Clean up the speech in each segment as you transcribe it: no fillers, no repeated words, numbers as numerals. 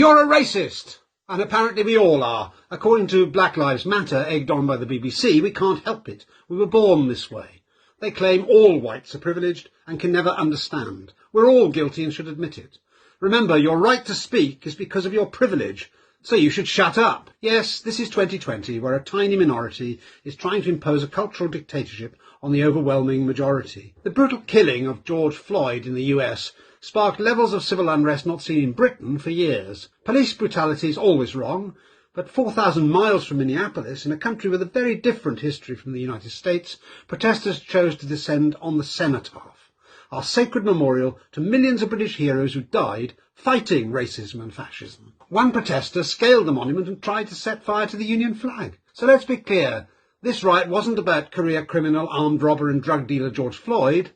You're a racist! And apparently we all are. According to Black Lives Matter, egged on by the BBC, we can't help it. We were born this way. They claim all whites are privileged and can never understand. We're all guilty and should admit it. Remember, your right to speak is because of your privilege, so you should shut up. Yes, this is 2020, where a tiny minority is trying to impose a cultural dictatorship on the overwhelming majority. The brutal killing of George Floyd in the US sparked levels of civil unrest not seen in Britain for years. Police brutality is always wrong, but 4,000 miles from Minneapolis, in a country with a very different history from the United States, protesters chose to descend on the cenotaph, our sacred memorial to millions of British heroes who died fighting racism and fascism. One protester scaled the monument and tried to set fire to the Union flag. So let's be clear, this riot wasn't about career criminal, armed robber and drug dealer George Floyd.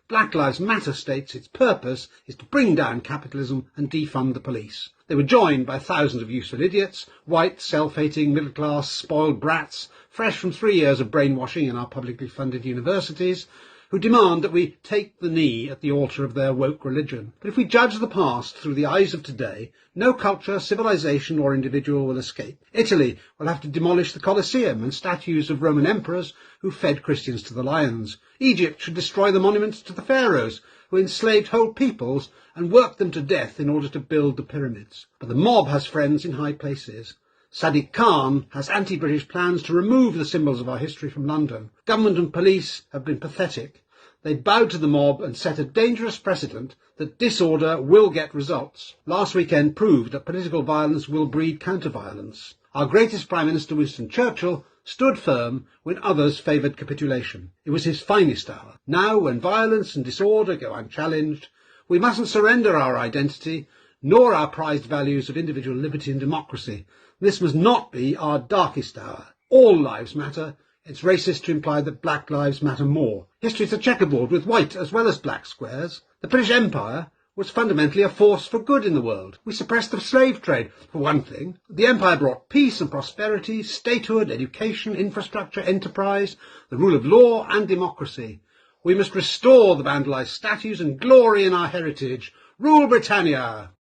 Black Lives Matter states its purpose is to bring down capitalism and defund the police. They were joined by thousands of useful idiots, white, self-hating, middle-class, spoiled brats, fresh from 3 years of brainwashing in our publicly funded universities, who demand that we take the knee at the altar of their woke religion. But if we judge the past through the eyes of today, no culture, civilization or individual will escape. Italy will have to demolish the Colosseum and statues of Roman emperors who fed Christians to the lions. Egypt should destroy the monuments to the pharaohs who enslaved whole peoples and worked them to death in order to build the pyramids. But the mob has friends in high places. Sadiq Khan has anti-British plans to remove the symbols of our history from London. Government and police have been pathetic. They bowed to the mob and set a dangerous precedent that disorder will get results. Last weekend proved that political violence will breed counter-violence. Our greatest Prime Minister, Winston Churchill, stood firm when others favoured capitulation. It was his finest hour. Now, when violence and disorder go unchallenged, we mustn't surrender our identity, nor our prized values of individual liberty and democracy. This must not be our darkest hour. All lives matter. It's racist to imply that black lives matter more. History is a checkerboard with white as well as black squares. The British Empire was fundamentally a force for good in the world. We suppressed the slave trade, for one thing. The empire brought peace and prosperity, statehood, education, infrastructure, enterprise, the rule of law and democracy. We must restore the vandalised statues and glory in our heritage. Rule Britannia!